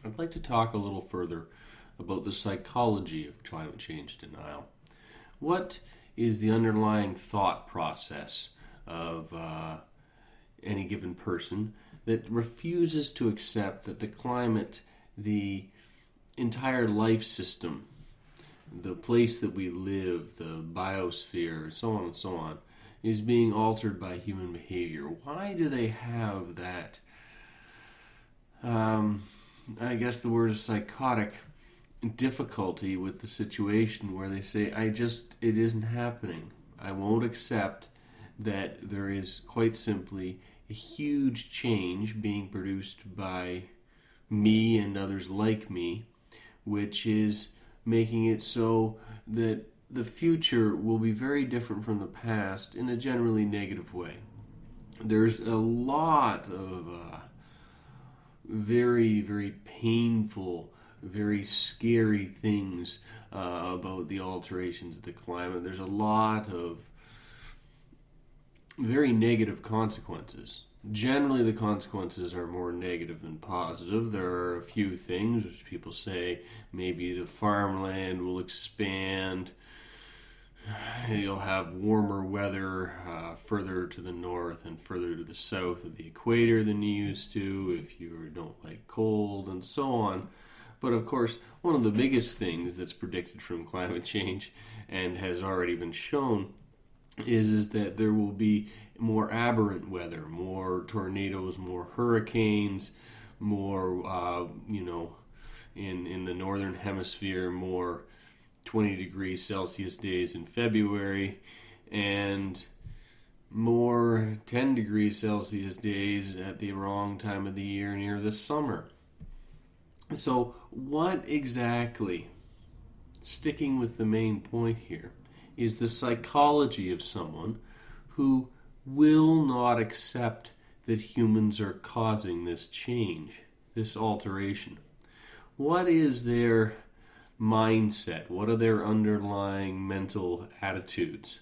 I'd like to talk a little further about the psychology of climate change denial. What is the underlying thought process of any given person that refuses to accept that the climate, the entire life system, the place that we live, the biosphere, so on and so on, is being altered by human behavior? Why do they have that? I guess the word is psychotic difficulty with the situation where they say, it isn't happening. I won't accept that there is quite simply a huge change being produced by me and others like me, which is making it so that the future will be very different from the past in a generally negative way. There's a lot of very, very painful, very scary things about the alterations of the climate. There's a lot of very negative consequences. Generally, the consequences are more negative than positive. There are a few things which people say maybe the farmland will expand. You'll have warmer weather further to the north and further to the south of the equator than you used to if you don't like cold and so on. But of course, one of the biggest things that's predicted from climate change and has already been shown is that there will be more aberrant weather, more tornadoes, more hurricanes, more, in the northern hemisphere, more 20 degrees Celsius days in February, and more 10 degrees Celsius days at the wrong time of the year near the summer. So what exactly, sticking with the main point here, is the psychology of someone who will not accept that humans are causing this change, this alteration? What is their mindset? What are their underlying mental attitudes?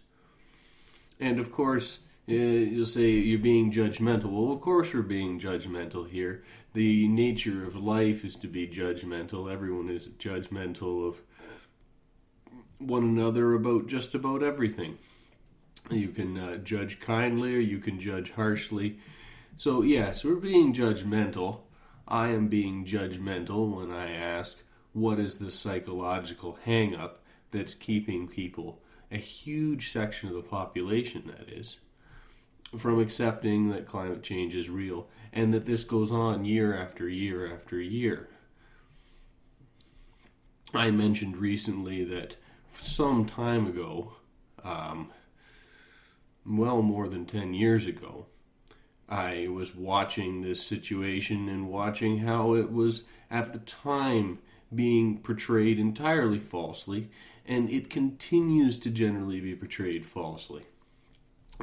And of course, you'll say you're being judgmental. Well, of course we're being judgmental here. The nature of life is to be judgmental. Everyone is judgmental of one another about just about everything. You can judge kindly or you can judge harshly. So yes, we're being judgmental. I am being judgmental when I ask, what is the psychological hang-up that's keeping people, a huge section of the population that is, from accepting that climate change is real and that this goes on year after year after year? I mentioned recently that some time ago, well more than 10 years ago, I was watching this situation and watching how it was at the time being portrayed entirely falsely, and it continues to generally be portrayed falsely.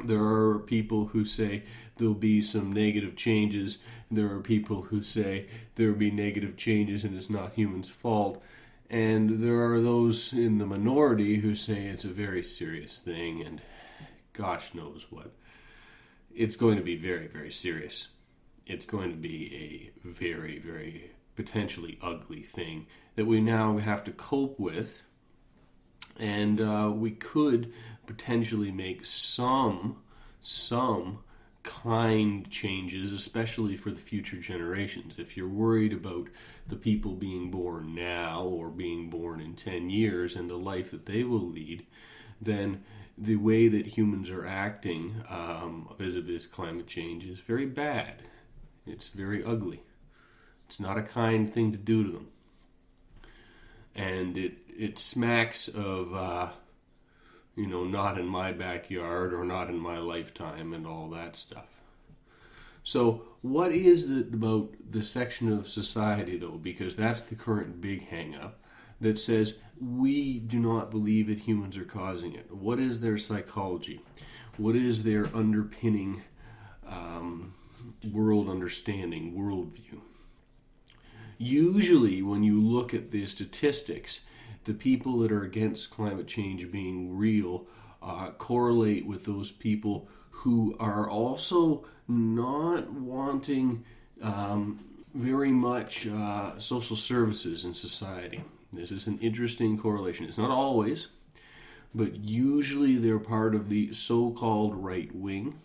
There are people who say there'll be some negative changes. There are people who say there'll be negative changes and it's not humans' fault. And there are those in the minority who say it's a very serious thing and gosh knows what. It's going to be very, very serious. It's going to be a very, very potentially ugly thing that we now have to cope with. And we could potentially make some kind changes, especially for the future generations. If you're worried about the people being born now or being born in 10 years and the life that they will lead, then the way that humans are acting vis-a-vis climate change is very bad. It's very ugly. It's not a kind thing to do to them. And it smacks of, not in my backyard or not in my lifetime and all that stuff. So what is it about the section of society, though? Because that's the current big hang-up that says we do not believe that humans are causing it. What is their psychology? What is their underpinning world understanding, worldview? Usually when you look at the statistics, the people that are against climate change being real correlate with those people who are also not wanting very much social services in society. This is an interesting correlation. It's not always, but usually they're part of the so-called right wing,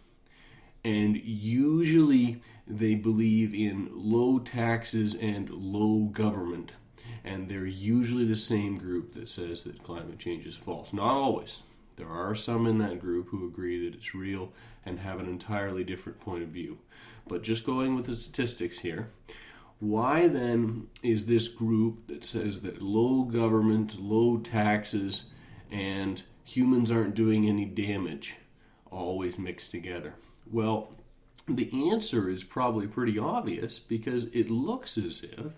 and usually they believe in low taxes and low government, and they're usually the same group that says that climate change is false. Not always. There are some in that group who agree that it's real and have an entirely different point of view. But just going with the statistics here, why then is this group that says that low government, low taxes, and humans aren't doing any damage always mixed together? Well, the answer is probably pretty obvious, because it looks as if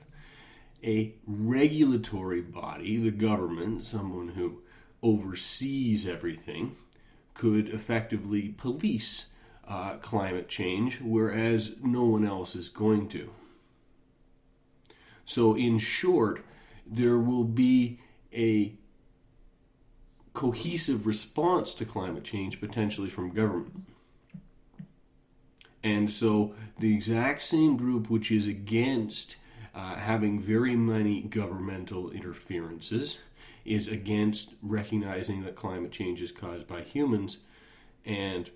a regulatory body, the government, someone who oversees everything, could effectively police climate change, whereas no one else is going to. So in short, there will be a cohesive response to climate change potentially from government. And so the exact same group which is against having very many governmental interferences is against recognizing that climate change is caused by humans, and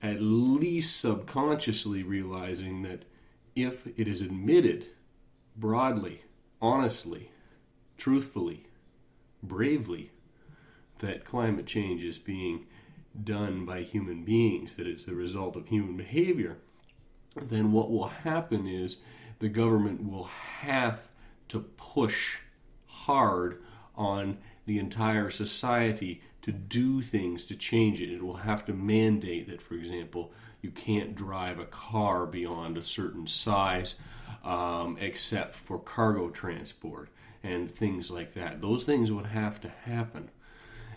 at least subconsciously realizing that if it is admitted broadly, honestly, truthfully, bravely, that climate change is being done by human beings, that it's the result of human behavior, then what will happen is the government will have to push hard on the entire society to do things to change it. It will have to mandate that, for example, you can't drive a car beyond a certain size except for cargo transport and things like that. Those things would have to happen.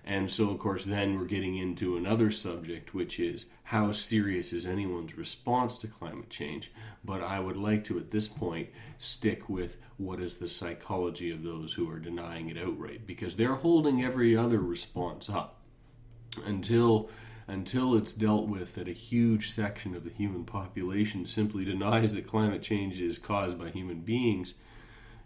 And so, of course, then we're getting into another subject, which is how serious is anyone's response to climate change. But I would like to, at this point, stick with what is the psychology of those who are denying it outright, because they're holding every other response up until it's dealt with that a huge section of the human population simply denies that climate change is caused by human beings.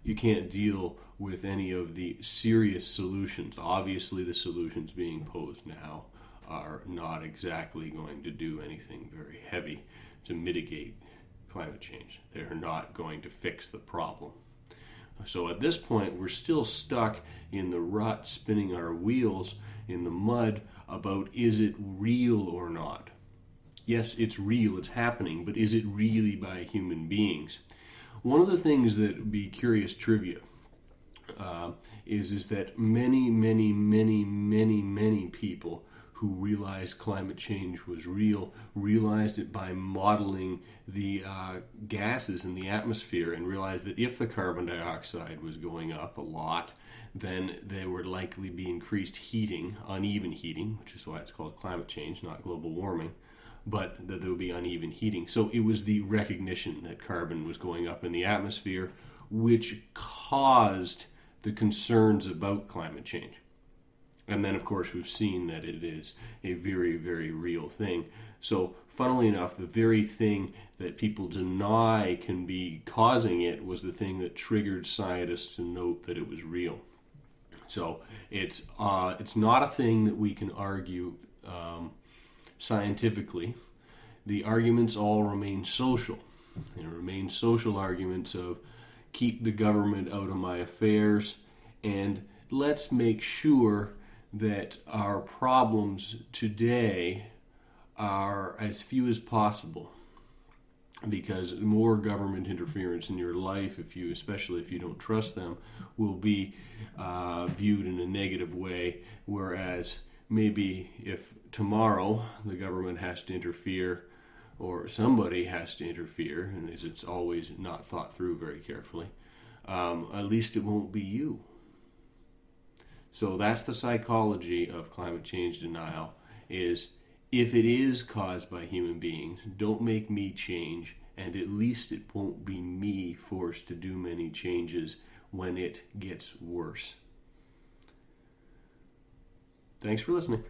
You can't deal with any of the serious solutions. Obviously, the solutions being posed now are not exactly going to do anything very heavy to mitigate climate change. They're not going to fix the problem. So at this point, we're still stuck in the rut, spinning our wheels in the mud about, is it real or not? Yes, it's real, it's happening, but is it really by human beings? One of the things that would be curious trivia is that many people who realized climate change was real realized it by modeling the gases in the atmosphere, and realized that if the carbon dioxide was going up a lot, then there would likely be increased heating, uneven heating, which is why it's called climate change, not global warming, but that there would be uneven heating. So it was the recognition that carbon was going up in the atmosphere which caused the concerns about climate change. And then, of course, we've seen that it is a very, very real thing. So, funnily enough, the very thing that people deny can be causing it was the thing that triggered scientists to note that it was real. So, it's not a thing that we can argue scientifically. The arguments all remain social. They remain social arguments of keep the government out of my affairs, and let's make sure that our problems today are as few as possible, because more government interference in your life, especially if you don't trust them, will be viewed in a negative way, whereas maybe if tomorrow the government has to interfere, or somebody has to interfere, and it's always not thought through very carefully, at least it won't be you. So that's the psychology of climate change denial, is if it is caused by human beings, don't make me change, and at least it won't be me forced to do many changes when it gets worse. Thanks for listening.